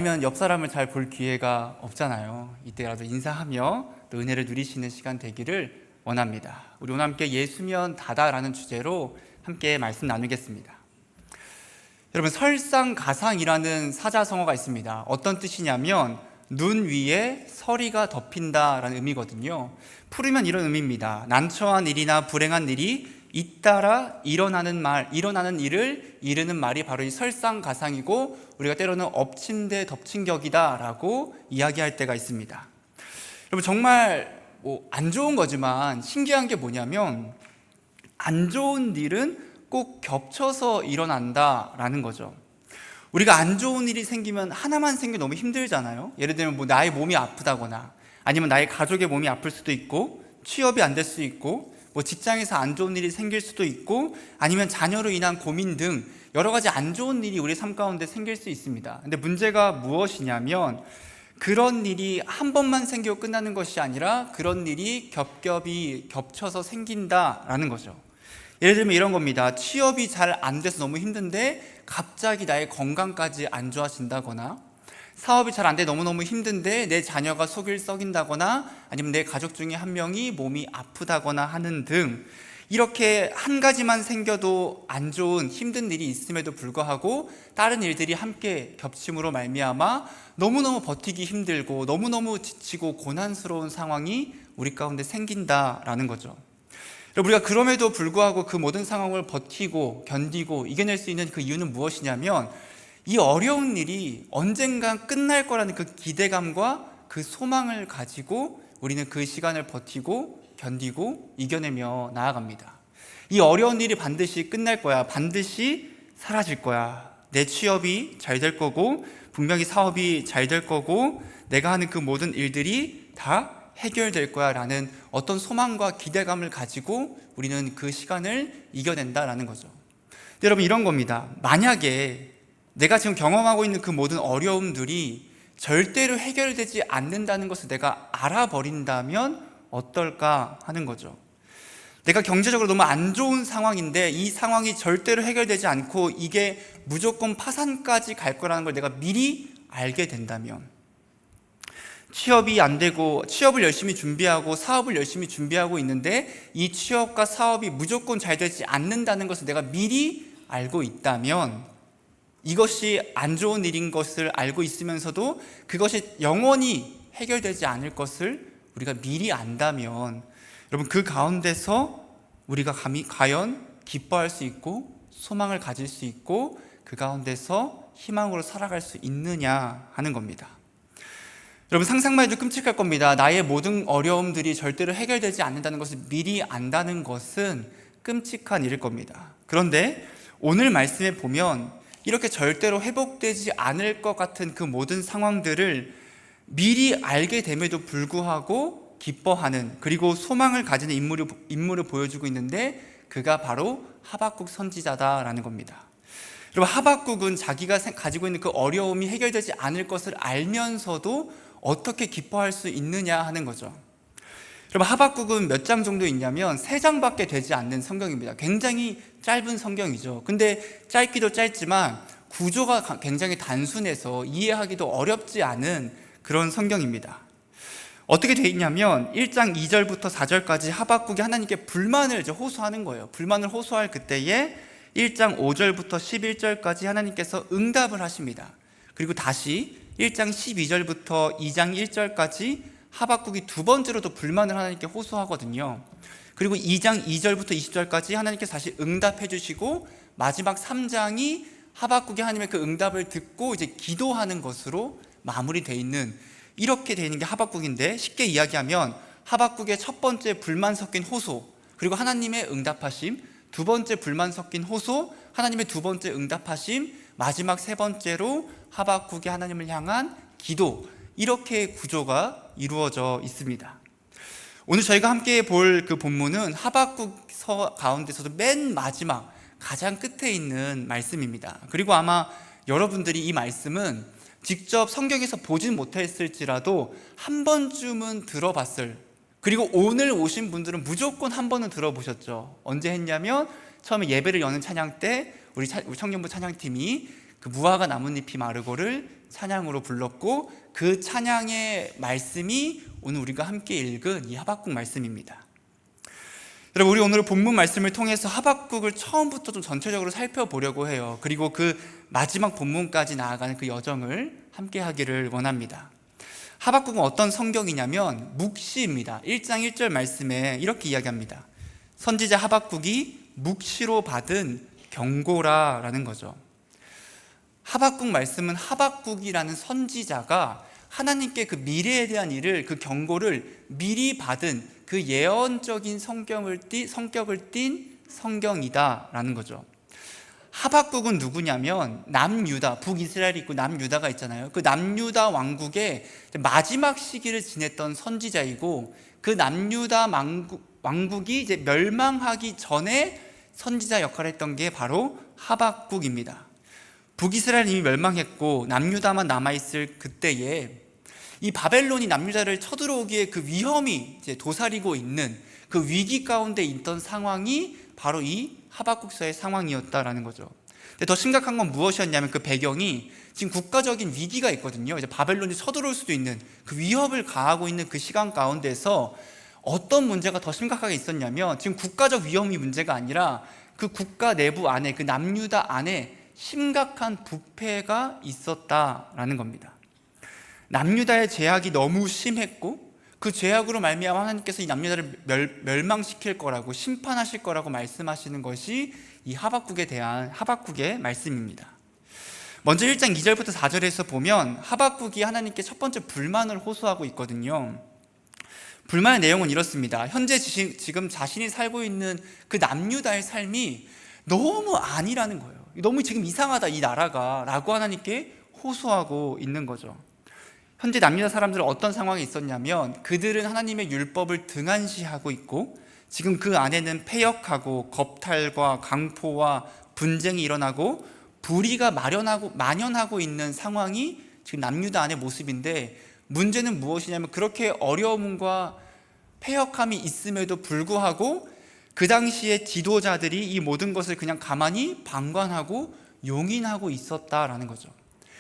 아니면 옆 사람을 잘 볼 기회가 없잖아요. 이때라도 인사하며 또 은혜를 누리시는 시간 되기를 원합니다. 우리 오늘 함께 예수면 다다라는 주제로 함께 말씀 나누겠습니다. 여러분, 설상가상이라는 사자성어가 있습니다. 어떤 뜻이냐면 눈 위에 서리가 덮인다라는 의미거든요. 풀으면 이런 의미입니다. 난처한 일이나 불행한 일이 잇따라 일어나는 일을 이르는 말이 바로 이 설상가상이고, 우리가 때로는 엎친 데 덮친 격이다라고 이야기할 때가 있습니다. 여러분, 정말 안 좋은 거지만 신기한 게 뭐냐면 안 좋은 일은 꼭 겹쳐서 일어난다라는 거죠. 우리가 안 좋은 일이 생기면 하나만 생겨 너무 힘들잖아요. 예를 들면 나의 몸이 아프다거나, 아니면 나의 가족의 몸이 아플 수도 있고, 취업이 안 될 수도 있고, 직장에서 안 좋은 일이 생길 수도 있고, 아니면 자녀로 인한 고민 등 여러 가지 안 좋은 일이 우리 삶 가운데 생길 수 있습니다. 근데 문제가 무엇이냐면 그런 일이 한 번만 생기고 끝나는 것이 아니라 그런 일이 겹겹이 겹쳐서 생긴다라는 거죠. 예를 들면 이런 겁니다. 취업이 잘 안 돼서 너무 힘든데 갑자기 나의 건강까지 안 좋아진다거나, 사업이 잘 안 돼 너무너무 힘든데 내 자녀가 속을 썩인다거나, 아니면 내 가족 중에 한 명이 몸이 아프다거나 하는 등, 이렇게 한 가지만 생겨도 안 좋은 힘든 일이 있음에도 불구하고 다른 일들이 함께 겹침으로 말미암아 너무너무 버티기 힘들고 너무너무 지치고 고난스러운 상황이 우리 가운데 생긴다라는 거죠. 우리가 그럼에도 불구하고 그 모든 상황을 버티고 견디고 이겨낼 수 있는 그 이유는 무엇이냐면, 이 어려운 일이 언젠가 끝날 거라는 그 기대감과 그 소망을 가지고 우리는 그 시간을 버티고 견디고 이겨내며 나아갑니다. 이 어려운 일이 반드시 끝날 거야, 반드시 사라질 거야, 내 취업이 잘 될 거고, 분명히 사업이 잘 될 거고, 내가 하는 그 모든 일들이 다 해결될 거야 라는 어떤 소망과 기대감을 가지고 우리는 그 시간을 이겨낸다라는 거죠. 여러분, 이런 겁니다. 만약에 내가 지금 경험하고 있는 그 모든 어려움들이 절대로 해결되지 않는다는 것을 내가 알아버린다면 어떨까 하는 거죠. 내가 경제적으로 너무 안 좋은 상황인데 이 상황이 절대로 해결되지 않고 이게 무조건 파산까지 갈 거라는 걸 내가 미리 알게 된다면, 취업이 안 되고 취업을 열심히 준비하고 사업을 열심히 준비하고 있는데 이 취업과 사업이 무조건 잘 되지 않는다는 것을 내가 미리 알고 있다면, 이것이 안 좋은 일인 것을 알고 있으면서도 그것이 영원히 해결되지 않을 것을 우리가 미리 안다면, 여러분, 그 가운데서 우리가 과연 기뻐할 수 있고 소망을 가질 수 있고 그 가운데서 희망으로 살아갈 수 있느냐 하는 겁니다. 여러분, 상상만 해도 끔찍할 겁니다. 나의 모든 어려움들이 절대로 해결되지 않는다는 것을 미리 안다는 것은 끔찍한 일일 겁니다. 그런데 오늘 말씀에 보면 이렇게 절대로 회복되지 않을 것 같은 그 모든 상황들을 미리 알게 됨에도 불구하고 기뻐하는, 그리고 소망을 가지는 인물을 보여주고 있는데 그가 바로 하박국 선지자다라는 겁니다. 여러분, 하박국은 자기가 가지고 있는 그 어려움이 해결되지 않을 것을 알면서도 어떻게 기뻐할 수 있느냐 하는 거죠. 여러분, 하박국은 몇 장 정도 있냐면 3장밖에 되지 않는 성경입니다. 굉장히 짧은 성경이죠. 근데 짧기도 짧지만 구조가 굉장히 단순해서 이해하기도 어렵지 않은 그런 성경입니다. 어떻게 되어 있냐면 1장 2절부터 4절까지 하박국이 하나님께 불만을 호소하는 거예요. 불만을 호소할 그때에 1장 5절부터 11절까지 하나님께서 응답을 하십니다. 그리고 다시 1장 12절부터 2장 1절까지 하박국이 두 번째로도 불만을 하나님께 호소하거든요. 그리고 2장 2절부터 20절까지 하나님께서 다시 응답해 주시고, 마지막 3장이 하박국이 하나님의 그 응답을 듣고 이제 기도하는 것으로 마무리되어 있는, 이렇게 되어 있는 게 하박국인데, 쉽게 이야기하면 하박국의 첫 번째 불만 섞인 호소, 그리고 하나님의 응답하심, 두 번째 불만 섞인 호소, 하나님의 두 번째 응답하심, 마지막 세 번째로 하박국이 하나님을 향한 기도, 이렇게 구조가 이루어져 있습니다. 오늘 저희가 함께 볼 그 본문은 하박국서 가운데서도 맨 마지막 가장 끝에 있는 말씀입니다. 그리고 아마 여러분들이 이 말씀은 직접 성경에서 보진 못했을지라도 한 번쯤은 들어봤을, 그리고 오늘 오신 분들은 무조건 한 번은 들어보셨죠. 언제 했냐면 처음에 예배를 여는 찬양 때 우리 청년부 찬양팀이 그 무화과 나뭇잎이 마르고를 찬양으로 불렀고 그 찬양의 말씀이 오늘 우리가 함께 읽은 이 하박국 말씀입니다. 여러분, 우리 오늘 본문 말씀을 통해서 하박국을 처음부터 좀 전체적으로 살펴보려고 해요. 그리고 그 마지막 본문까지 나아가는 그 여정을 함께 하기를 원합니다. 하박국은 어떤 성경이냐면 묵시입니다. 1장 1절 말씀에 이렇게 이야기합니다. 선지자 하박국이 묵시로 받은 경고라라는 거죠. 하박국 말씀은 하박국이라는 선지자가 하나님께 그 미래에 대한 일을, 그 경고를 미리 받은 그 예언적인 성격을 띤 성경이다라는 거죠. 하박국은 누구냐면 남유다, 북이스라엘이 있고 남유다가 있잖아요. 그 남유다 왕국의 마지막 시기를 지냈던 선지자이고, 그 남유다 왕국이 이제 멸망하기 전에 선지자 역할을 했던 게 바로 하박국입니다. 북이스라엘은 이미 멸망했고 남유다만 남아있을 그때에 이 바벨론이 남유다를 쳐들어오기에 그 위험이 이제 도사리고 있는 그 위기 가운데 있던 상황이 바로 이 하박국서의 상황이었다라는 거죠. 근데 더 심각한 건 무엇이었냐면 그 배경이 지금 국가적인 위기가 있거든요. 이제 바벨론이 쳐들어올 수도 있는 그 위협을 가하고 있는 그 시간 가운데서 어떤 문제가 더 심각하게 있었냐면 지금 국가적 위험이 문제가 아니라 그 국가 내부 안에, 그 남유다 안에 심각한 부패가 있었다라는 겁니다. 남유다의 죄악이 너무 심했고 그 죄악으로 말미암아 하나님께서 이 남유다를 멸망시킬 거라고, 심판하실 거라고 말씀하시는 것이 이 하박국에 대한 하박국의 말씀입니다. 먼저 1장 2절부터 4절에서 보면 하박국이 하나님께 첫 번째 불만을 호소하고 있거든요. 불만의 내용은 이렇습니다. 현재 지금 자신이 살고 있는 그 남유다의 삶이 너무 아니라는 거예요. 너무 지금 이상하다 이 나라가 라고 하나님께 호소하고 있는 거죠. 현재 남유다 사람들은 어떤 상황에 있었냐면 그들은 하나님의 율법을 등한시하고 있고 지금 그 안에는 패역하고 겁탈과 강포와 분쟁이 일어나고 불의가 만연하고 있는 상황이 지금 남유다 안의 모습인데, 문제는 무엇이냐면 그렇게 어려움과 패역함이 있음에도 불구하고 그 당시에 지도자들이 이 모든 것을 그냥 가만히 방관하고 용인하고 있었다라는 거죠.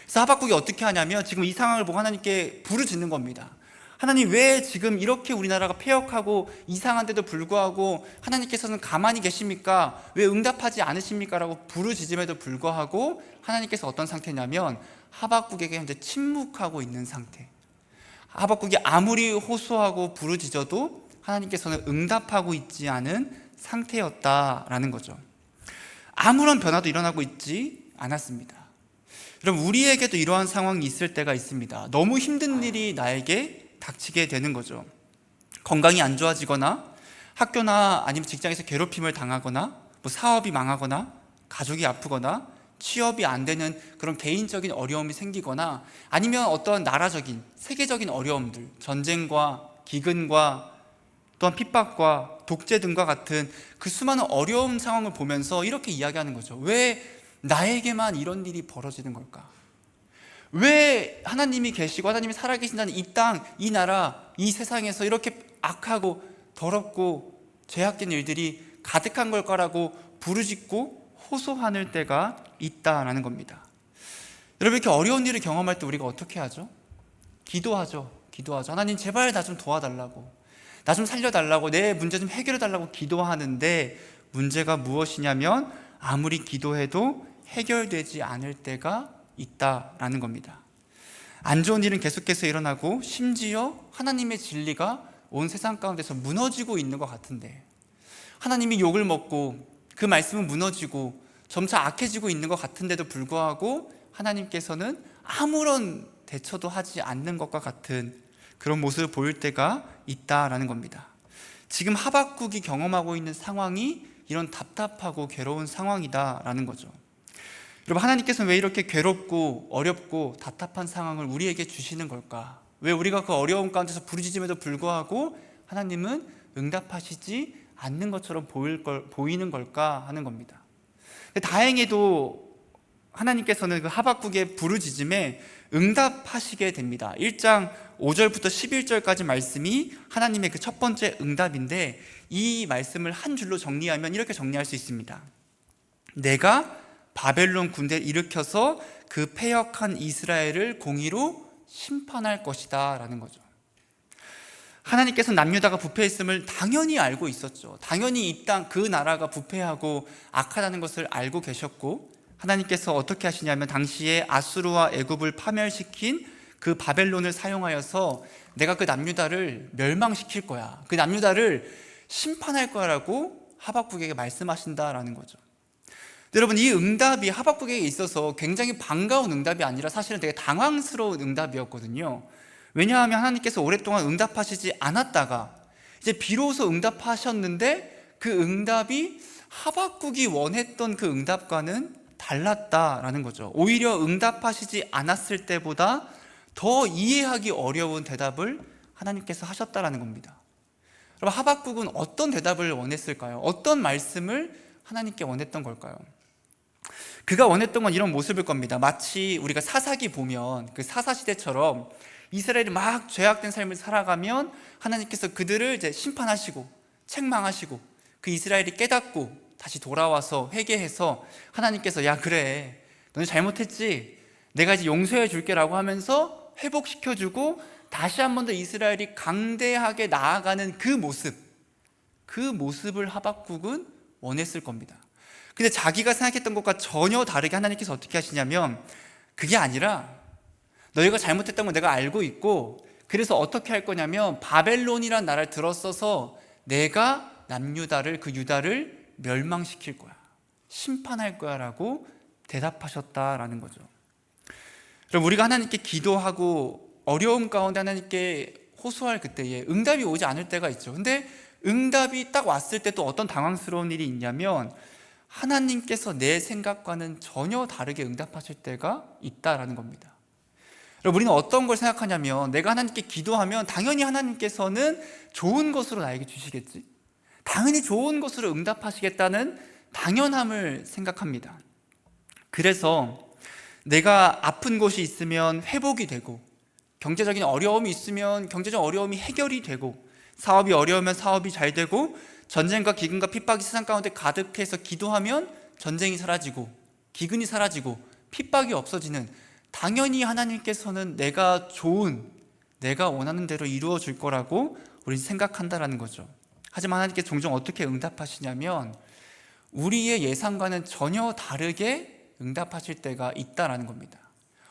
그래서 하박국이 어떻게 하냐면 지금 이 상황을 보고 하나님께 부르짖는 겁니다. 하나님, 왜 지금 이렇게 우리나라가 패역하고 이상한데도 불구하고 하나님께서는 가만히 계십니까? 왜 응답하지 않으십니까? 라고 부르짖음에도 불구하고 하나님께서 어떤 상태냐면 하박국에게 현재 침묵하고 있는 상태. 하박국이 아무리 호소하고 부르짖어도 하나님께서는 응답하고 있지 않은 상태였다라는 거죠. 아무런 변화도 일어나고 있지 않았습니다. 여러분, 우리에게도 이러한 상황이 있을 때가 있습니다. 너무 힘든 일이 나에게 닥치게 되는 거죠. 건강이 안 좋아지거나 학교나 아니면 직장에서 괴롭힘을 당하거나 사업이 망하거나 가족이 아프거나 취업이 안 되는 그런 개인적인 어려움이 생기거나 아니면 어떤 나라적인 세계적인 어려움들, 전쟁과 기근과 또한 핍박과 독재 등과 같은 그 수많은 어려운 상황을 보면서 이렇게 이야기하는 거죠. 왜 나에게만 이런 일이 벌어지는 걸까? 왜 하나님이 계시고 하나님이 살아계신다는 이 땅, 이 나라, 이 세상에서 이렇게 악하고 더럽고 죄악된 일들이 가득한 걸까라고 부르짖고 호소하는 때가 있다라는 겁니다. 여러분, 이렇게 어려운 일을 경험할 때 우리가 어떻게 하죠? 기도하죠. 하나님, 제발 나 좀 도와달라고, 나 좀 살려달라고, 내 문제 좀 해결해달라고 기도하는데 문제가 무엇이냐면 아무리 기도해도 해결되지 않을 때가 있다라는 겁니다. 안 좋은 일은 계속해서 일어나고 심지어 하나님의 진리가 온 세상 가운데서 무너지고 있는 것 같은데, 하나님이 욕을 먹고 그 말씀은 무너지고 점차 악해지고 있는 것 같은데도 불구하고 하나님께서는 아무런 대처도 하지 않는 것과 같은 그런 모습을 보일 때가 있다라는 겁니다. 지금 하박국이 경험하고 있는 상황이 이런 답답하고 괴로운 상황이다라는 거죠. 여러분, 하나님께서는 왜 이렇게 괴롭고 어렵고 답답한 상황을 우리에게 주시는 걸까? 왜 우리가 그 어려움 가운데서 부르짖음에도 불구하고 하나님은 응답하시지 않는 것처럼 보이는 걸까 하는 겁니다. 다행히도 하나님께서는 그 하박국의 부르짖음에 응답하시게 됩니다. 1장 5절부터 11절까지 말씀이 하나님의 그 첫 번째 응답인데, 이 말씀을 한 줄로 정리하면 이렇게 정리할 수 있습니다. 내가 바벨론 군대를 일으켜서 그 패역한 이스라엘을 공의로 심판할 것이다 라는 거죠. 하나님께서 남유다가 부패했음을 당연히 알고 있었죠. 당연히 이 땅 그 나라가 부패하고 악하다는 것을 알고 계셨고, 하나님께서 어떻게 하시냐면 당시에 아수르와 애굽을 파멸시킨 그 바벨론을 사용하여서 내가 그 남유다를 멸망시킬 거야, 그 남유다를 심판할 거라고 하박국에게 말씀하신다라는 거죠. 여러분, 이 응답이 하박국에게 있어서 굉장히 반가운 응답이 아니라 사실은 되게 당황스러운 응답이었거든요. 왜냐하면 하나님께서 오랫동안 응답하시지 않았다가 이제 비로소 응답하셨는데 그 응답이 하박국이 원했던 그 응답과는 달랐다라는 거죠. 오히려 응답하시지 않았을 때보다 더 이해하기 어려운 대답을 하나님께서 하셨다라는 겁니다. 여러분, 하박국은 어떤 대답을 원했을까요? 어떤 말씀을 하나님께 원했던 걸까요? 그가 원했던 건 이런 모습일 겁니다. 마치 우리가 사사기 보면 그 사사시대처럼 이스라엘이 막 죄악된 삶을 살아가면 하나님께서 그들을 이제 심판하시고 책망하시고 그 이스라엘이 깨닫고 다시 돌아와서 회개해서 하나님께서 야 그래 너네 잘못했지, 내가 이제 용서해 줄게 라고 하면서 회복시켜주고 다시 한 번 더 이스라엘이 강대하게 나아가는 그 모습을 하박국은 원했을 겁니다. 근데 자기가 생각했던 것과 전혀 다르게 하나님께서 어떻게 하시냐면, 그게 아니라 너희가 잘못했던 건 내가 알고 있고 그래서 어떻게 할 거냐면 바벨론이란 나라를 들어서서 내가 남유다를, 그 유다를 멸망시킬 거야, 심판할 거야 라고 대답하셨다라는 거죠. 그럼 우리가 하나님께 기도하고 어려움 가운데 하나님께 호소할 그때에 응답이 오지 않을 때가 있죠. 근데 응답이 딱 왔을 때 또 어떤 당황스러운 일이 있냐면 하나님께서 내 생각과는 전혀 다르게 응답하실 때가 있다라는 겁니다. 우리는 어떤 걸 생각하냐면 내가 하나님께 기도하면 당연히 하나님께서는 좋은 것으로 나에게 주시겠지, 당연히 좋은 것으로 응답하시겠다는 당연함을 생각합니다. 그래서 내가 아픈 곳이 있으면 회복이 되고, 경제적인 어려움이 있으면 경제적 어려움이 해결이 되고, 사업이 어려우면 사업이 잘 되고, 전쟁과 기근과 핍박이 세상 가운데 가득해서 기도하면 전쟁이 사라지고 기근이 사라지고 핍박이 없어지는, 당연히 하나님께서는 내가 원하는 대로 이루어 줄 거라고 우리는 생각한다라는 거죠. 하지만 하나님께서 종종 어떻게 응답하시냐면 우리의 예상과는 전혀 다르게 응답하실 때가 있다라는 겁니다.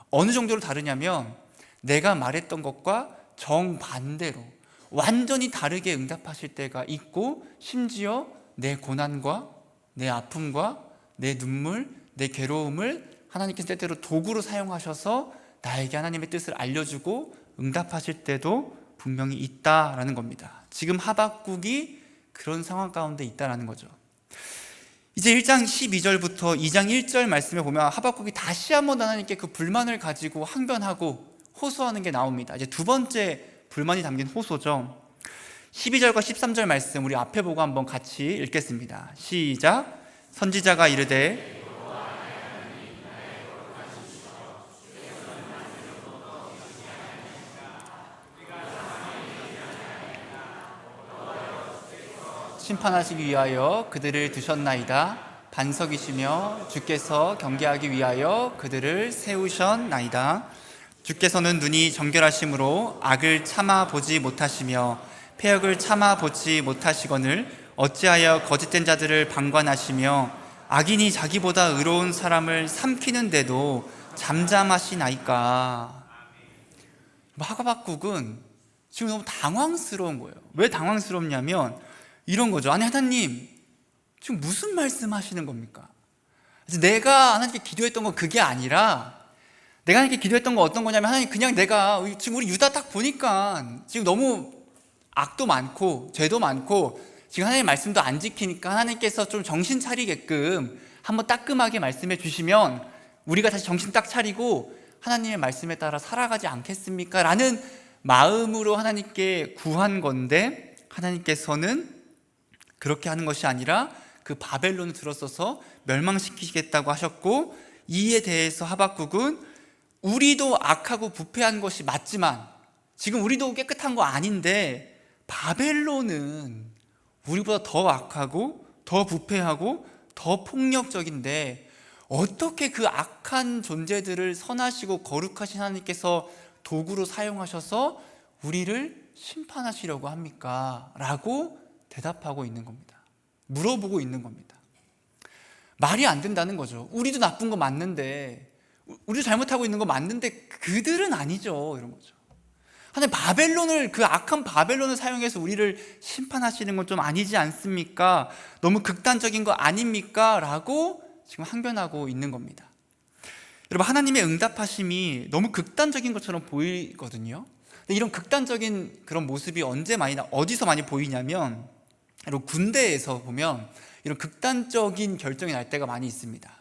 어느 정도로 다르냐면 내가 말했던 것과 정반대로 완전히 다르게 응답하실 때가 있고, 심지어 내 고난과 내 아픔과 내 눈물, 내 괴로움을 하나님께서 때때로 도구로 사용하셔서 나에게 하나님의 뜻을 알려주고 응답하실 때도 분명히 있다라는 겁니다. 지금 하박국이 그런 상황 가운데 있다라는 거죠. 이제 1장 12절부터 2장 1절 말씀에 보면 하박국이 다시 한번 하나님께 그 불만을 가지고 항변하고 호소하는 게 나옵니다. 이제 두 번째 불만이 담긴 호소죠. 12절과 13절 말씀 우리 앞에 보고 한번 같이 읽겠습니다. 시작. 선지자가 이르되 심판하시기 위하여 그들을 두셨나이다. 반석이시며 주께서 경계하기 위하여 그들을 세우셨나이다. 주께서는 눈이 정결하심으로 악을 참아 보지 못하시며 패역을 참아 보지 못하시거늘 어찌하여 거짓된 자들을 방관하시며 악인이 자기보다 의로운 사람을 삼키는데도 잠잠하시나이까. 하박국은 지금 너무 당황스러운 거예요. 왜 당황스럽냐면 이런 거죠. 아니 하나님, 지금 무슨 말씀하시는 겁니까? 내가 하나님께 기도했던 건 그게 아니라, 내가 하나님께 기도했던 건 어떤 거냐면, 하나님 그냥 내가 지금 우리 유다 딱 보니까 지금 너무 악도 많고 죄도 많고 지금 하나님 말씀도 안 지키니까 하나님께서 좀 정신 차리게끔 한번 따끔하게 말씀해 주시면 우리가 다시 정신 딱 차리고 하나님의 말씀에 따라 살아가지 않겠습니까? 라는 마음으로 하나님께 구한 건데, 하나님께서는 그렇게 하는 것이 아니라 그 바벨론을 들어서서 멸망시키겠다고 하셨고, 이에 대해서 하박국은 우리도 악하고 부패한 것이 맞지만 지금 우리도 깨끗한 거 아닌데 바벨론은 우리보다 더 악하고 더 부패하고 더 폭력적인데 어떻게 그 악한 존재들을 선하시고 거룩하신 하나님께서 도구로 사용하셔서 우리를 심판하시려고 합니까? 라고 대답하고 있는 겁니다. 물어보고 있는 겁니다. 말이 안 된다는 거죠. 우리도 나쁜 거 맞는데, 우리도 잘못하고 있는 거 맞는데 그들은 아니죠, 이런 거죠. 하나님 바벨론을, 그 악한 바벨론을 사용해서 우리를 심판하시는 건 좀 아니지 않습니까? 너무 극단적인 거 아닙니까? 라고 지금 항변하고 있는 겁니다. 여러분, 하나님의 응답하심이 너무 극단적인 것처럼 보이거든요. 근데 이런 극단적인 그런 모습이 어디서 많이 보이냐면, 여러분, 군대에서 보면 이런 극단적인 결정이 날 때가 많이 있습니다.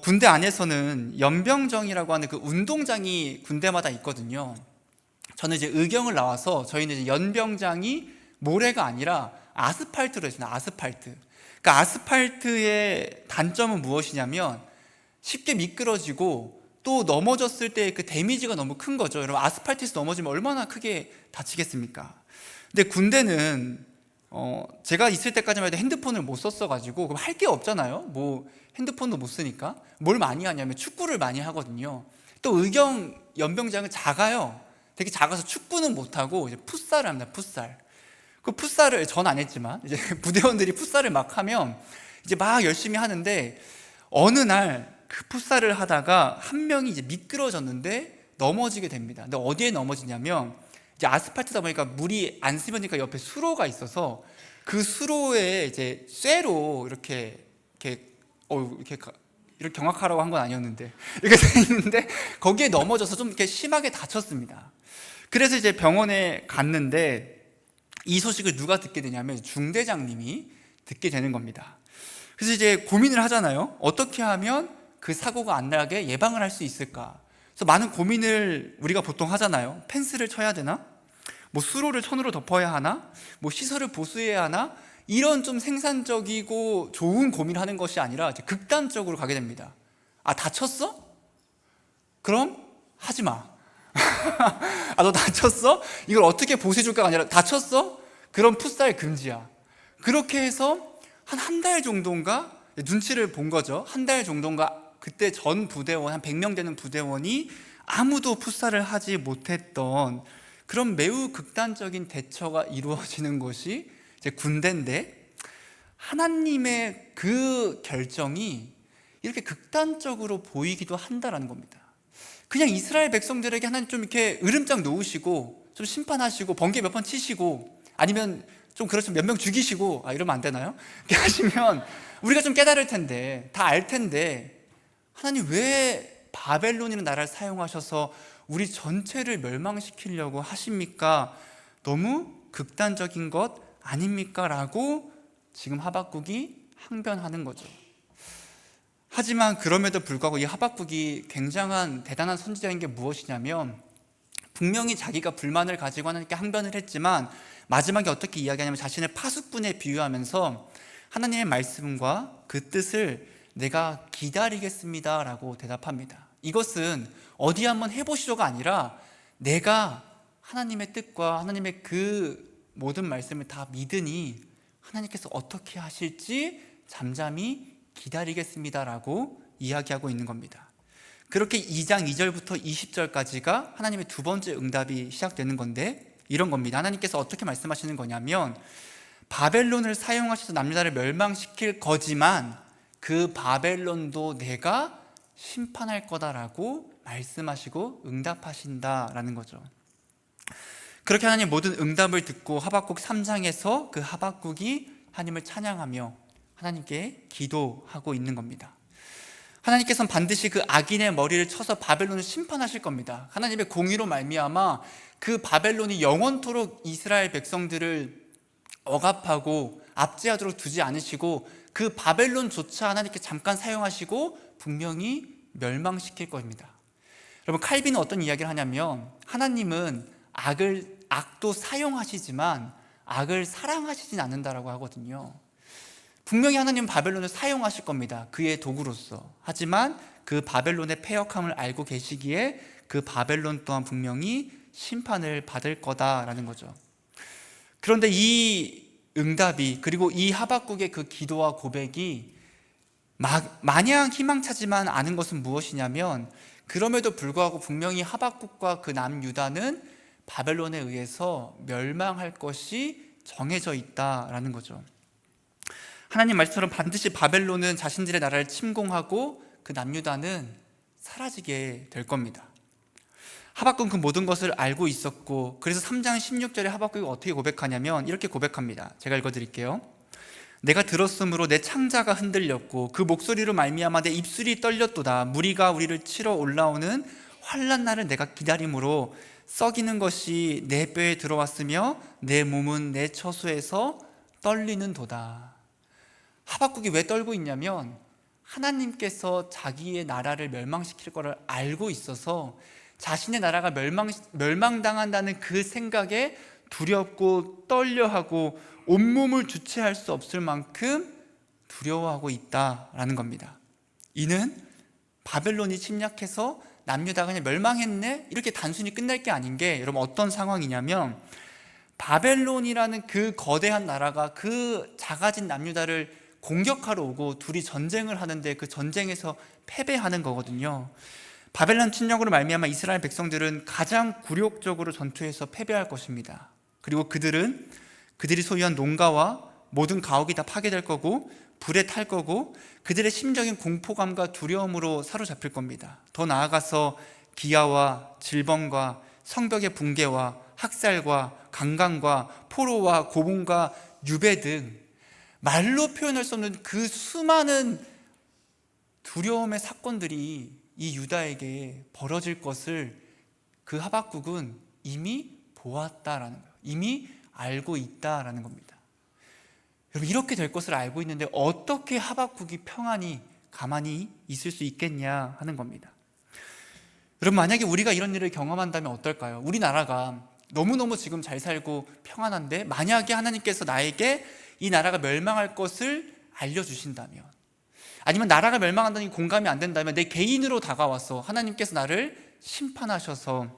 군대 안에서는 연병정이라고 하는 그 운동장이 군대마다 있거든요. 저는 이제 의경을 나와서 저희는 이제 연병장이 모래가 아니라 아스팔트로 했어요. 아스팔트. 그러니까 아스팔트의 단점은 무엇이냐면 쉽게 미끄러지고 또 넘어졌을 때 그 데미지가 너무 큰 거죠. 여러분, 아스팔트에서 넘어지면 얼마나 크게 다치겠습니까? 근데 군대는 제가 있을 때까지만 해도 핸드폰을 못 썼어가지고 그럼 할 게 없잖아요. 뭐 핸드폰도 못 쓰니까 뭘 많이 하냐면 축구를 많이 하거든요. 또 의경 연병장은 작아요. 되게 작아서 축구는 못 하고 이제 풋살을 합니다. 풋살. 그 풋살을 전 안 했지만 이제 부대원들이 풋살을 막 하면 이제 막 열심히 하는데 어느 날 그 풋살을 하다가 한 명이 이제 미끄러졌는데 넘어지게 됩니다. 근데 어디에 넘어지냐면 이제 아스팔트다 보니까 물이 안 스며니까 옆에 수로가 있어서 그 수로에 이제 쇠로 이렇게 경악하라고 한 건 아니었는데 이렇게 돼 있는데 거기에 넘어져서 좀 이렇게 심하게 다쳤습니다. 그래서 이제 병원에 갔는데 이 소식을 누가 듣게 되냐면 중대장님이 듣게 되는 겁니다. 그래서 이제 고민을 하잖아요. 어떻게 하면 그 사고가 안 나게 예방을 할 수 있을까? 그래서 많은 고민을 우리가 보통 하잖아요. 펜스를 쳐야 되나? 뭐 수로를 천으로 덮어야 하나? 뭐 시설을 보수해야 하나? 이런 좀 생산적이고 좋은 고민을 하는 것이 아니라 이제 극단적으로 가게 됩니다. 아, 다쳤어? 그럼 하지 마. 아, 너 다쳤어? 이걸 어떻게 보수해줄까가 아니라 다쳤어? 그럼 풋살 금지야. 그렇게 해서 한 달 정도인가 눈치를 본 거죠. 한 달 정도인가 그때 전 부대원, 한 100명 되는 부대원이 아무도 풋살을 하지 못했던 그런 매우 극단적인 대처가 이루어지는 것이 이제 군대인데, 하나님의 그 결정이 이렇게 극단적으로 보이기도 한다라는 겁니다. 그냥 이스라엘 백성들에게 하나님 좀 이렇게 으름장 놓으시고 좀 심판하시고 번개 몇 번 치시고 아니면 좀 그렇죠 몇 명 죽이시고 이러면 안 되나요? 이렇게 하시면 우리가 좀 깨달을 텐데, 다 알 텐데 하나님 왜 바벨론이라는 나라를 사용하셔서 우리 전체를 멸망시키려고 하십니까? 너무 극단적인 것 아닙니까? 라고 지금 하박국이 항변하는 거죠. 하지만 그럼에도 불구하고 이 하박국이 굉장한 대단한 선지자인 게 무엇이냐면, 분명히 자기가 불만을 가지고 하나님께 항변을 했지만 마지막에 어떻게 이야기하냐면 자신을 파수꾼에 비유하면서 하나님의 말씀과 그 뜻을 내가 기다리겠습니다 라고 대답합니다. 이것은 어디 한번 해보시죠가 아니라 내가 하나님의 뜻과 하나님의 그 모든 말씀을 다 믿으니 하나님께서 어떻게 하실지 잠잠히 기다리겠습니다 라고 이야기하고 있는 겁니다. 그렇게 2장 2절부터 20절까지가 하나님의 두 번째 응답이 시작되는 건데, 이런 겁니다. 하나님께서 어떻게 말씀하시는 거냐면, 바벨론을 사용하셔서 남유다를 멸망시킬 거지만 그 바벨론도 내가 심판할 거다라고 말씀하시고 응답하신다라는 거죠. 그렇게 하나님 모든 응답을 듣고 하박국 3장에서 그 하박국이 하나님을 찬양하며 하나님께 기도하고 있는 겁니다. 하나님께서는 반드시 그 악인의 머리를 쳐서 바벨론을 심판하실 겁니다. 하나님의 공의로 말미암아 그 바벨론이 영원토록 이스라엘 백성들을 억압하고 압제하도록 두지 않으시고 그 바벨론조차 하나님께 잠깐 사용하시고 분명히 멸망시킬 겁니다. 여러분, 칼빈은 어떤 이야기를 하냐면, 하나님은 악도 사용하시지만 악을 사랑하시진 않는다라고 하거든요. 분명히 하나님은 바벨론을 사용하실 겁니다. 그의 도구로서. 하지만 그 바벨론의 패역함을 알고 계시기에 그 바벨론 또한 분명히 심판을 받을 거다라는 거죠. 그런데 이 응답이, 그리고 이 하박국의 그 기도와 고백이 마냥 희망차지만 않은 것은 무엇이냐면, 그럼에도 불구하고 분명히 하박국과 그 남유다는 바벨론에 의해서 멸망할 것이 정해져 있다라는 거죠. 하나님 말씀처럼 반드시 바벨론은 자신들의 나라를 침공하고 그 남유다는 사라지게 될 겁니다. 하박국은 그 모든 것을 알고 있었고, 그래서 3장 16절에 하박국이 어떻게 고백하냐면 이렇게 고백합니다. 제가 읽어드릴게요. 내가 들었으므로 내 창자가 흔들렸고 그 목소리로 말미암아 내 입술이 떨렸도다. 무리가 우리를 치러 올라오는 환난 날을 내가 기다림으로 썩이는 것이 내 뼈에 들어왔으며 내 몸은 내 처소에서 떨리는 도다. 하박국이 왜 떨고 있냐면, 하나님께서 자기의 나라를 멸망시킬 것을 알고 있어서 자신의 나라가 멸망당한다는 그 생각에 두렵고 떨려하고 온몸을 주체할 수 없을 만큼 두려워하고 있다라는 겁니다. 이는 바벨론이 침략해서 남유다가 그냥 멸망했네? 이렇게 단순히 끝날 게 아닌 게, 여러분 어떤 상황이냐면, 바벨론이라는 그 거대한 나라가 그 작아진 남유다를 공격하러 오고 둘이 전쟁을 하는데 그 전쟁에서 패배하는 거거든요. 바벨론 침략으로 말미암아 이스라엘 백성들은 가장 굴욕적으로 전투에서 패배할 것입니다. 그리고 그들이 소유한 농가와 모든 가옥이 다 파괴될 거고 불에 탈 거고 그들의 심적인 공포감과 두려움으로 사로잡힐 겁니다. 더 나아가서 기아와 질병과 성벽의 붕괴와 학살과 강간과 포로와 고문과 유배 등 말로 표현할 수 없는 그 수많은 두려움의 사건들이 이 유다에게 벌어질 것을 그 하박국은 이미 보았다라는 거예요. 이미 알고 있다라는 겁니다. 여러분, 이렇게 될 것을 알고 있는데 어떻게 하박국이 평안히 가만히 있을 수 있겠냐 하는 겁니다. 여러분, 만약에 우리가 이런 일을 경험한다면 어떨까요? 우리나라가 너무너무 지금 잘 살고 평안한데 만약에 하나님께서 나에게 이 나라가 멸망할 것을 알려주신다면, 아니면 나라가 멸망한다는 게 공감이 안 된다면 내 개인으로 다가와서 하나님께서 나를 심판하셔서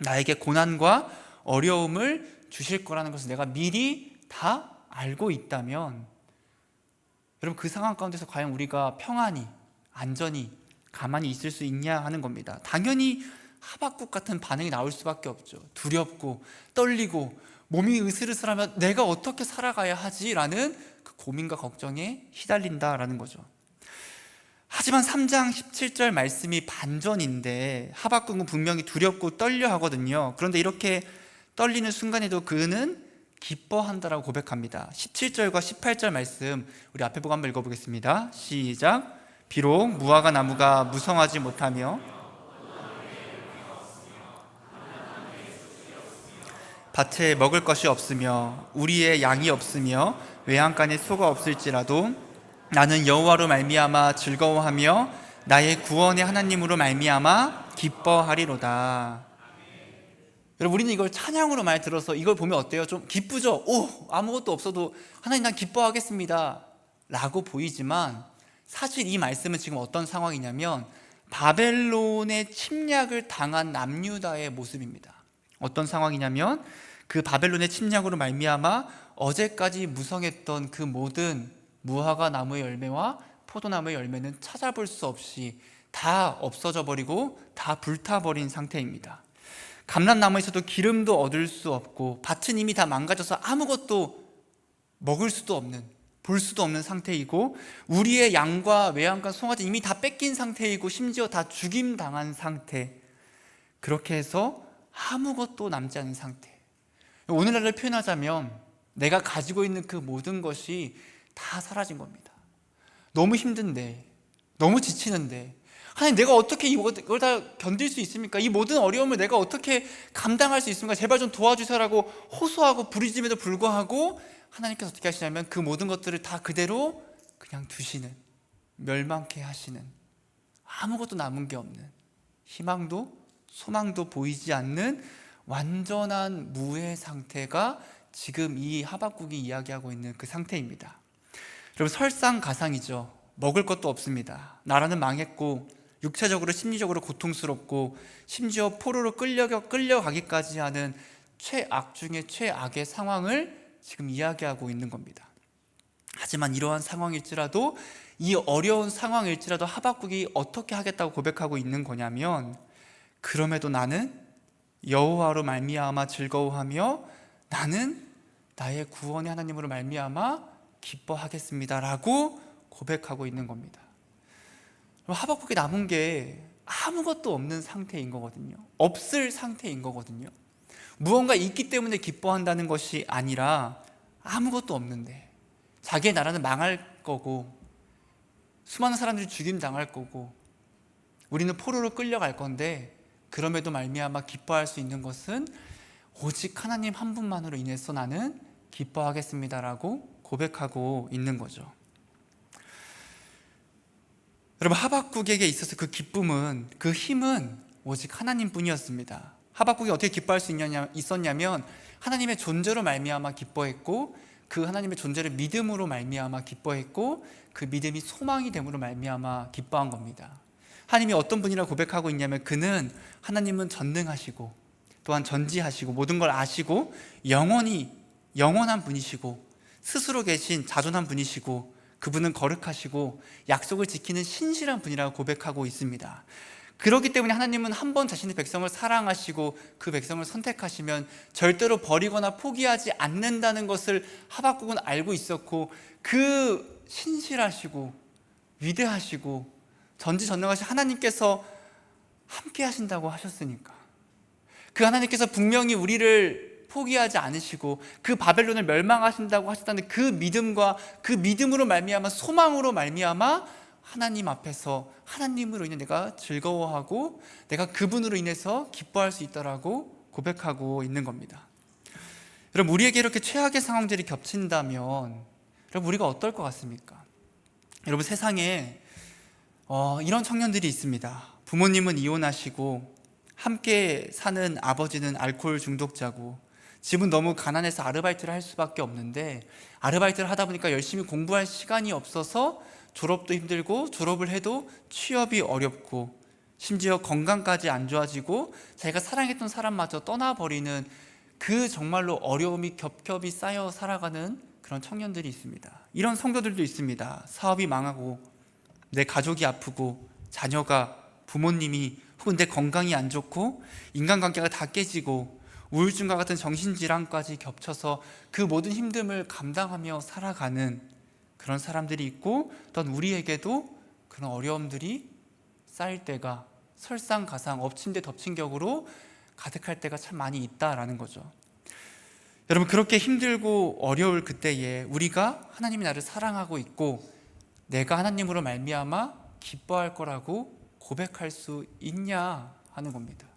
나에게 고난과 어려움을 주실 거라는 것을 내가 미리 다 알고 있다면, 여러분 그 상황 가운데서 과연 우리가 평안히 안전히 가만히 있을 수 있냐 하는 겁니다. 당연히 하박국 같은 반응이 나올 수밖에 없죠. 두렵고 떨리고 몸이 으슬으슬하면 내가 어떻게 살아가야 하지라는 그 고민과 걱정에 시달린다라는 거죠. 하지만 3장 17절 말씀이 반전인데, 하박국은 분명히 두렵고 떨려 하거든요. 그런데 이렇게 떨리는 순간에도 그는 기뻐한다라고 고백합니다. 17절과 18절 말씀 우리 앞에 보고 한번 읽어보겠습니다. 시작. 비록 무화과 나무가 무성하지 못하며 밭에 먹을 것이 없으며 우리의 양이 없으며 외양간에 소가 없을지라도 나는 여호와로 말미암아 즐거워하며 나의 구원의 하나님으로 말미암아 기뻐하리로다. 여러분, 우리는 이걸 찬양으로 많이 들어서 이걸 보면 어때요? 좀 기쁘죠? 오, 아무것도 없어도 하나님 난 기뻐하겠습니다 라고 보이지만, 사실 이 말씀은 지금 어떤 상황이냐면 바벨론의 침략을 당한 남유다의 모습입니다. 어떤 상황이냐면, 그 바벨론의 침략으로 말미암아 어제까지 무성했던 그 모든 무화과 나무의 열매와 포도나무의 열매는 찾아볼 수 없이 다 없어져 버리고 다 불타버린 상태입니다. 감람나무에서도 기름도 얻을 수 없고 밭은 이미 다 망가져서 아무것도 먹을 수도 없는, 볼 수도 없는 상태이고, 우리의 양과 외양과 송아지 이미 다 뺏긴 상태이고 심지어 다 죽임당한 상태, 그렇게 해서 아무것도 남지 않은 상태. 오늘날을 표현하자면 내가 가지고 있는 그 모든 것이 다 사라진 겁니다. 너무 힘든데, 너무 지치는데 하나님, 내가 어떻게 이걸 다 견딜 수 있습니까? 이 모든 어려움을 내가 어떻게 감당할 수 있습니까? 제발 좀 도와주세요라고 호소하고 부르짖음에도 불구하고 하나님께서 어떻게 하시냐면 그 모든 것들을 다 그대로 그냥 두시는, 멸망케 하시는, 아무것도 남은 게 없는, 희망도 소망도 보이지 않는 완전한 무의 상태가 지금 이 하박국이 이야기하고 있는 그 상태입니다. 여러분, 설상가상이죠. 먹을 것도 없습니다. 나라는 망했고 육체적으로 심리적으로 고통스럽고 심지어 포로로 끌려가기까지 하는 최악 중의 최악의 상황을 지금 이야기하고 있는 겁니다. 하지만 이러한 상황일지라도, 이 어려운 상황일지라도 하박국이 어떻게 하겠다고 고백하고 있는 거냐면, 그럼에도 나는 여호와로 말미암아 즐거워하며 나는 나의 구원의 하나님으로 말미암아 기뻐하겠습니다 라고 고백하고 있는 겁니다. 하박국이 남은 게 아무것도 없는 상태인 거거든요. 없을 상태인 거거든요. 무언가 있기 때문에 기뻐한다는 것이 아니라 아무것도 없는데, 자기의 나라는 망할 거고 수많은 사람들이 죽임당할 거고 우리는 포로로 끌려갈 건데, 그럼에도 말미암아 기뻐할 수 있는 것은 오직 하나님 한 분만으로 인해서 나는 기뻐하겠습니다라고 고백하고 있는 거죠. 여러분, 하박국에게 있어서 그 기쁨은, 그 힘은 오직 하나님뿐이었습니다. 하박국이 어떻게 기뻐할 수 있었냐면 하나님의 존재로 말미암아 기뻐했고, 그 하나님의 존재를 믿음으로 말미암아 기뻐했고, 그 믿음이 소망이 됨으로 말미암아 기뻐한 겁니다. 하나님이 어떤 분이라고 고백하고 있냐면, 그는 하나님은 전능하시고 또한 전지하시고 모든 걸 아시고 영원한 분이시고 스스로 계신 자존한 분이시고, 그분은 거룩하시고 약속을 지키는 신실한 분이라고 고백하고 있습니다. 그렇기 때문에 하나님은 한 번 자신의 백성을 사랑하시고 그 백성을 선택하시면 절대로 버리거나 포기하지 않는다는 것을 하박국은 알고 있었고, 그 신실하시고 위대하시고 전지전능하신 하나님께서 함께 하신다고 하셨으니까, 그 하나님께서 분명히 우리를 포기하지 않으시고 그 바벨론을 멸망하신다고 하셨다는 그 믿음과 그 믿음으로 말미암아, 소망으로 말미암아 하나님 앞에서 하나님으로 인해 내가 즐거워하고 내가 그분으로 인해서 기뻐할 수 있다라고 고백하고 있는 겁니다. 여러분, 우리에게 이렇게 최악의 상황들이 겹친다면 여러분, 우리가 어떨 것 같습니까? 여러분, 세상에 이런 청년들이 있습니다. 부모님은 이혼하시고 함께 사는 아버지는 알코올 중독자고 집은 너무 가난해서 아르바이트를 할 수밖에 없는데, 아르바이트를 하다 보니까 열심히 공부할 시간이 없어서 졸업도 힘들고, 졸업을 해도 취업이 어렵고, 심지어 건강까지 안 좋아지고 자기가 사랑했던 사람마저 떠나버리는, 그 정말로 어려움이 겹겹이 쌓여 살아가는 그런 청년들이 있습니다. 이런 성도들도 있습니다. 사업이 망하고 내 가족이 아프고 자녀가, 부모님이, 혹은 내 건강이 안 좋고 인간관계가 다 깨지고 우울증과 같은 정신질환까지 겹쳐서 그 모든 힘듦을 감당하며 살아가는 그런 사람들이 있고, 또한 우리에게도 그런 어려움들이 쌓일 때가 설상가상, 엎친 데 덮친 격으로 가득할 때가 참 많이 있다라는 거죠. 여러분, 그렇게 힘들고 어려울 그때에 우리가 하나님이 나를 사랑하고 있고 내가 하나님으로 말미암아 기뻐할 거라고 고백할 수 있냐 하는 겁니다.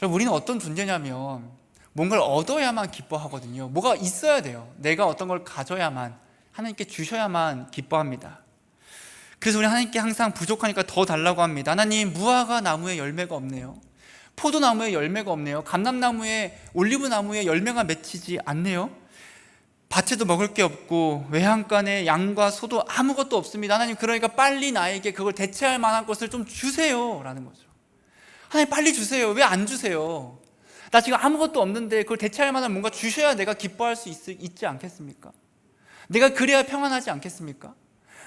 여러분, 우리는 어떤 존재냐면 뭔가를 얻어야만 기뻐하거든요. 뭐가 있어야 돼요. 내가 어떤 걸 가져야만, 하나님께 주셔야만 기뻐합니다. 그래서 우리 하나님께 항상 부족하니까 더 달라고 합니다. 하나님, 무화과 나무에 열매가 없네요. 포도나무에 열매가 없네요. 감람나무에, 올리브나무에 열매가 맺히지 않네요. 밭에도 먹을 게 없고 외양간에 양과 소도 아무것도 없습니다. 하나님, 그러니까 빨리 나에게 그걸 대체할 만한 것을 좀 주세요 라는 거죠. 하나님, 빨리 주세요. 왜 안 주세요? 나 지금 아무것도 없는데 그걸 대체할 만한 뭔가 주셔야 내가 기뻐할 수 있지 않겠습니까? 내가 그래야 평안하지 않겠습니까?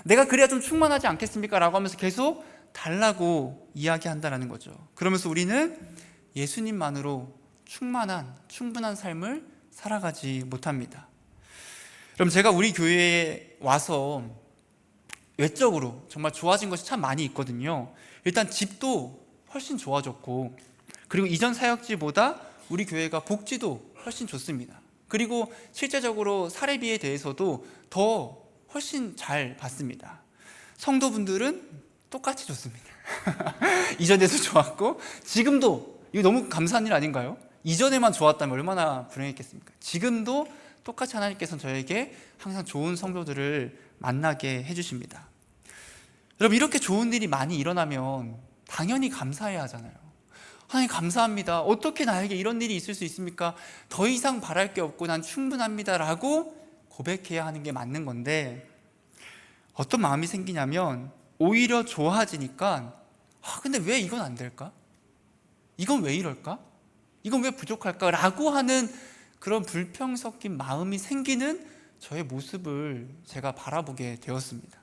내가 그래야 좀 충만하지 않겠습니까? 라고 하면서 계속 달라고 이야기한다는 거죠. 그러면서 우리는 예수님만으로 충분한 삶을 살아가지 못합니다. 그럼 제가 우리 교회에 와서 외적으로 정말 좋아진 것이 참 많이 있거든요. 일단 집도 훨씬 좋아졌고, 그리고 이전 사역지보다 우리 교회가 복지도 훨씬 좋습니다. 그리고 실제적으로 사례비에 대해서도 더 훨씬 잘 받습니다. 성도분들은 똑같이 좋습니다. 이전에도 좋았고 지금도, 이거 너무 감사한 일 아닌가요? 이전에만 좋았다면 얼마나 불행했겠습니까? 지금도 똑같이 하나님께서는 저에게 항상 좋은 성도들을 만나게 해주십니다. 여러분, 이렇게 좋은 일이 많이 일어나면 당연히 감사해야 하잖아요. 하나님, 감사합니다. 어떻게 나에게 이런 일이 있을 수 있습니까? 더 이상 바랄 게 없고 난 충분합니다 라고 고백해야 하는 게 맞는 건데, 어떤 마음이 생기냐면 오히려 좋아지니까 근데 왜 이건 안 될까? 이건 왜 이럴까? 이건 왜 부족할까? 라고 하는 그런 불평 섞인 마음이 생기는 저의 모습을 제가 바라보게 되었습니다.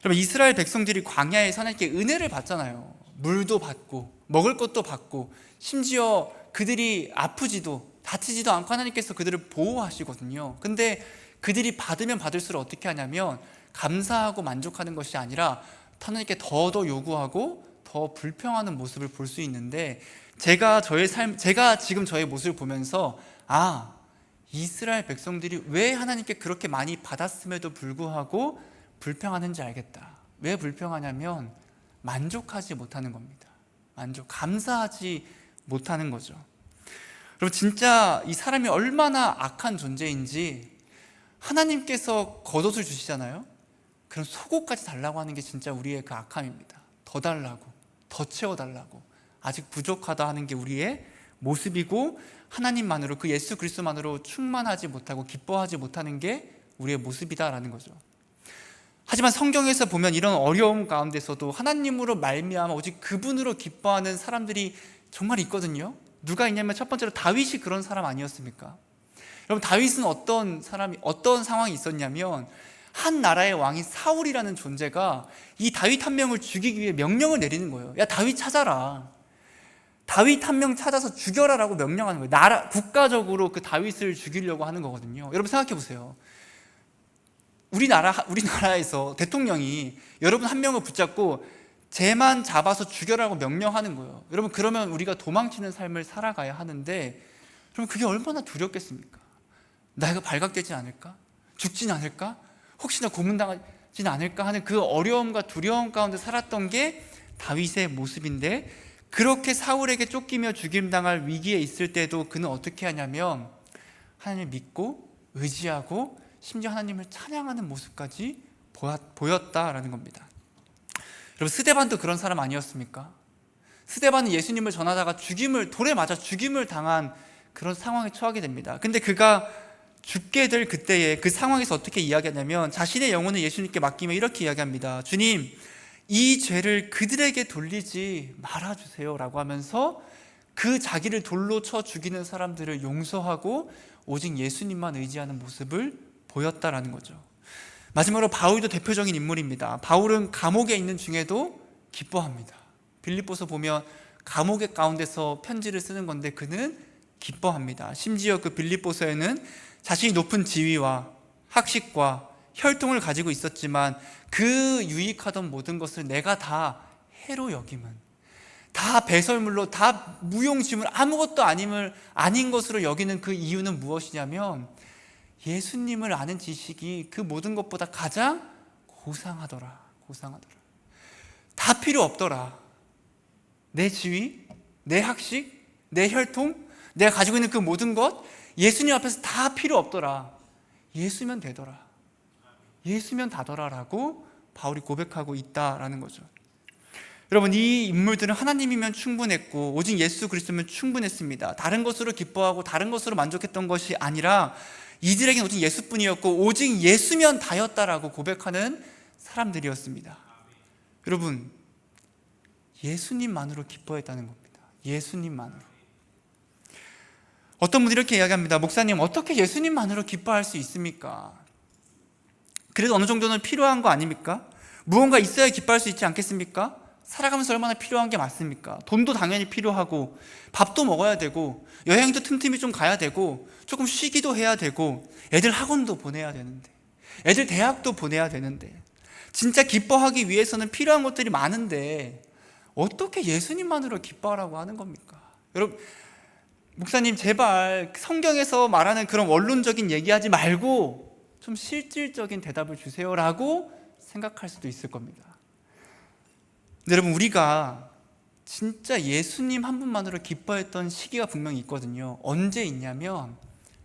여러분, 이스라엘 백성들이 광야에서 하나님께 은혜를 받잖아요. 물도 받고 먹을 것도 받고 심지어 그들이 아프지도 다치지도 않고 하나님께서 그들을 보호하시거든요. 근데 그들이 받으면 받을수록 어떻게 하냐면 감사하고 만족하는 것이 아니라 하나님께 더 요구하고 더 불평하는 모습을 볼 수 있는데, 제가 지금 저의 모습을 보면서 이스라엘 백성들이 왜 하나님께 그렇게 많이 받았음에도 불구하고 불평하는지 알겠다. 왜 불평하냐면 만족하지 못하는 겁니다. 감사하지 못하는 거죠. 여러분, 진짜 이 사람이 얼마나 악한 존재인지 하나님께서 겉옷을 주시잖아요. 그럼 속옷까지 달라고 하는 게 진짜 우리의 그 악함입니다. 더 달라고, 더 채워달라고, 아직 부족하다 하는 게 우리의 모습이고, 하나님만으로, 그 예수 그리스도만으로 충만하지 못하고 기뻐하지 못하는 게 우리의 모습이다라는 거죠. 하지만 성경에서 보면 이런 어려움 가운데서도 하나님으로 말미암아 오직 그분으로 기뻐하는 사람들이 정말 있거든요. 누가 있냐면 첫 번째로 다윗이 그런 사람 아니었습니까? 여러분, 다윗은 어떤 상황이 있었냐면 한 나라의 왕인 사울이라는 존재가 이 다윗 한 명을 죽이기 위해 명령을 내리는 거예요. 야, 다윗 찾아라. 다윗 한 명 찾아서 죽여라라고 명령하는 거예요. 국가적으로 그 다윗을 죽이려고 하는 거거든요. 여러분, 생각해 보세요. 우리나라에서 대통령이 여러분 한 명을 붙잡고 쟤만 잡아서 죽여라고 명령하는 거예요. 여러분, 그러면 우리가 도망치는 삶을 살아가야 하는데, 그럼 그게 얼마나 두렵겠습니까? 내가 발각되지 않을까? 죽진 않을까? 혹시나 고문당하진 않을까 하는 그 어려움과 두려움 가운데 살았던 게 다윗의 모습인데, 그렇게 사울에게 쫓기며 죽임당할 위기에 있을 때도 그는 어떻게 하냐면 하나님을 믿고 의지하고 심지어 하나님을 찬양하는 모습까지 보였다라는 겁니다. 여러분, 스데반도 그런 사람 아니었습니까? 스데반은 예수님을 전하다가 돌에 맞아 죽임을 당한 그런 상황에 처하게 됩니다. 근데 그가 죽게 될 그때에 그 상황에서 어떻게 이야기하냐면 자신의 영혼을 예수님께 맡기며 이렇게 이야기합니다. 주님, 이 죄를 그들에게 돌리지 말아주세요 라고 하면서 그 자기를 돌로 쳐 죽이는 사람들을 용서하고 오직 예수님만 의지하는 모습을 보였다라는 거죠. 마지막으로 바울도 대표적인 인물입니다. 바울은 감옥에 있는 중에도 기뻐합니다. 빌립보서 보면 감옥의 가운데서 편지를 쓰는 건데 그는 기뻐합니다. 심지어 그 빌립보서에는 자신이 높은 지위와 학식과 혈통을 가지고 있었지만 그 유익하던 모든 것을 내가 다 해로 여김은, 다 배설물로, 다 무용지물, 아무것도 아닌 것으로 여기는 그 이유는 무엇이냐면 예수님을 아는 지식이 그 모든 것보다 가장 고상하더라. 다 필요 없더라. 내 지위, 내 학식, 내 혈통, 내가 가지고 있는 그 모든 것, 예수님 앞에서 다 필요 없더라. 예수면 되더라. 예수면 다더라라고 바울이 고백하고 있다라는 거죠. 여러분, 이 인물들은 하나님이면 충분했고 오직 예수 그리스도면 충분했습니다. 다른 것으로 기뻐하고 다른 것으로 만족했던 것이 아니라 이들에게는 오직 예수뿐이었고 오직 예수면 다였다라고 고백하는 사람들이었습니다. 여러분, 예수님만으로 기뻐했다는 겁니다. 예수님만으로. 어떤 분들이 이렇게 이야기합니다. 목사님, 어떻게 예수님만으로 기뻐할 수 있습니까? 그래도 어느 정도는 필요한 거 아닙니까? 무언가 있어야 기뻐할 수 있지 않겠습니까? 살아가면서 얼마나 필요한 게 맞습니까? 돈도 당연히 필요하고 밥도 먹어야 되고 여행도 틈틈이 좀 가야 되고 조금 쉬기도 해야 되고 애들 학원도 보내야 되는데 애들 대학도 보내야 되는데 진짜 기뻐하기 위해서는 필요한 것들이 많은데 어떻게 예수님만으로 기뻐하라고 하는 겁니까? 여러분, 목사님 제발 성경에서 말하는 그런 원론적인 얘기하지 말고 좀 실질적인 대답을 주세요라고 생각할 수도 있을 겁니다. 근데 여러분, 우리가 진짜 예수님 한 분만으로 기뻐했던 시기가 분명히 있거든요. 언제 있냐면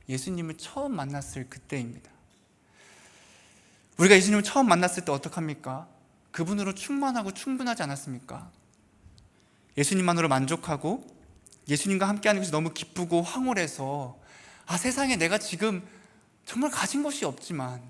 예수님을 처음 만났을 그때입니다. 우리가 예수님을 처음 만났을 때 어떡합니까? 그분으로 충만하고 충분하지 않았습니까? 예수님만으로 만족하고 예수님과 함께하는 것이 너무 기쁘고 황홀해서 세상에 내가 지금 정말 가진 것이 없지만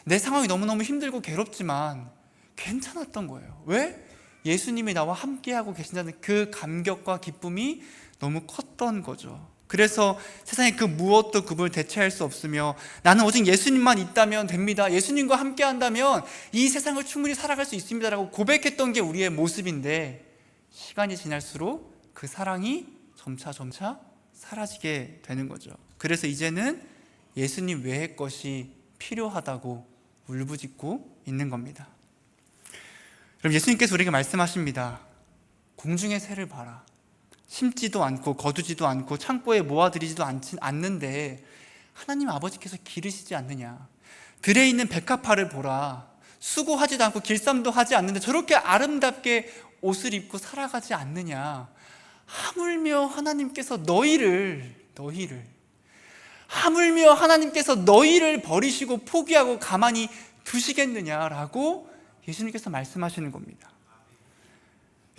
내 상황이 너무너무 힘들고 괴롭지만 괜찮았던 거예요. 왜? 예수님이 나와 함께하고 계신다는 그 감격과 기쁨이 너무 컸던 거죠. 그래서 세상에 그 무엇도 그분을 대체할 수 없으며 나는 오직 예수님만 있다면 됩니다. 예수님과 함께 한다면 이 세상을 충분히 살아갈 수 있습니다라고 고백했던 게 우리의 모습인데 시간이 지날수록 그 사랑이 점차 사라지게 되는 거죠. 그래서 이제는 예수님 외의 것이 필요하다고 울부짖고 있는 겁니다. 여러분, 예수님께서 우리에게 말씀하십니다. 공중의 새를 봐라. 심지도 않고 거두지도 않고 창고에 모아들이지도 않는데 하나님 아버지께서 기르시지 않느냐. 들에 있는 백합화를 보라. 수고하지도 않고 길쌈도 하지 않는데 저렇게 아름답게 옷을 입고 살아가지 않느냐. 하물며 하나님께서 너희를 하물며 하나님께서 너희를 버리시고 포기하고 가만히 두시겠느냐라고 예수님께서 말씀하시는 겁니다.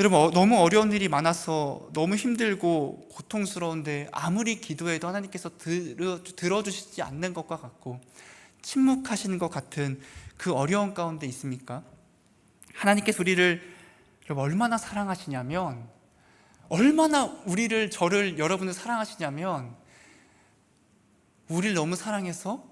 여러분, 너무 어려운 일이 많아서 너무 힘들고 고통스러운데 아무리 기도해도 하나님께서 들어주시지 않는 것과 같고 침묵하시는 것 같은 그 어려운 가운데 있습니까? 하나님께서 우리를 얼마나 사랑하시냐면, 얼마나 저를 여러분을 사랑하시냐면, 우리를 너무 사랑해서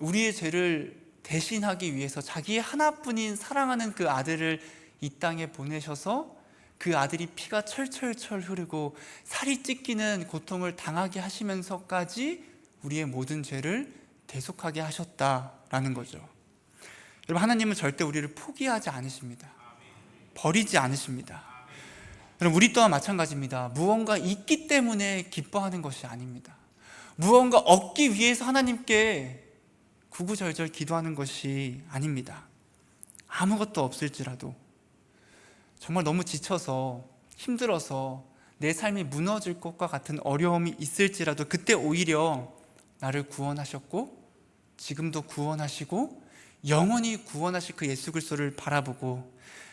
우리의 죄를 대신하기 위해서 자기의 하나뿐인 사랑하는 그 아들을 이 땅에 보내셔서 그 아들이 피가 철철철 흐르고 살이 찢기는 고통을 당하게 하시면서까지 우리의 모든 죄를 대속하게 하셨다라는 거죠. 여러분, 하나님은 절대 우리를 포기하지 않으십니다. 버리지 않으십니다. 여러분, 우리 또한 마찬가지입니다. 무언가 있기 때문에 기뻐하는 것이 아닙니다. 무언가 얻기 위해서 하나님께 구구절절 기도하는 것이 아닙니다. 아무것도 없을지라도, 정말 너무 지쳐서 힘들어서 내 삶이 무너질 것과 같은 어려움이 있을지라도 그때 오히려 나를 구원하셨고 지금도 구원하시고 영원히 구원하실 그 예수 그리스도를 바라보고,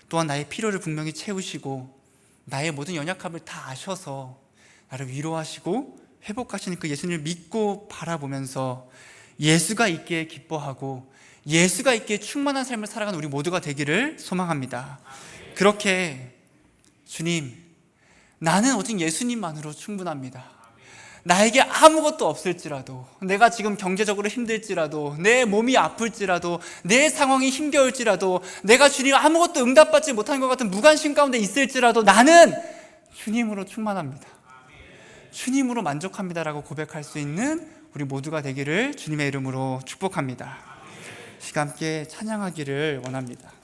또한 나의 필요를 분명히 채우시고 나의 모든 연약함을 다 아셔서 나를 위로하시고 회복하시는 그 예수님을 믿고 바라보면서 예수가 있기에 기뻐하고 예수가 있기에 충만한 삶을 살아가는 우리 모두가 되기를 소망합니다. 그렇게 주님, 나는 오직 예수님만으로 충분합니다. 나에게 아무것도 없을지라도, 내가 지금 경제적으로 힘들지라도, 내 몸이 아플지라도, 내 상황이 힘겨울지라도, 내가 주님 아무것도 응답받지 못한 것 같은 무관심 가운데 있을지라도 나는 주님으로 충만합니다. 주님으로 만족합니다라고 고백할 수 있는 우리 모두가 되기를 주님의 이름으로 축복합니다. 시간 함께 찬양하기를 원합니다.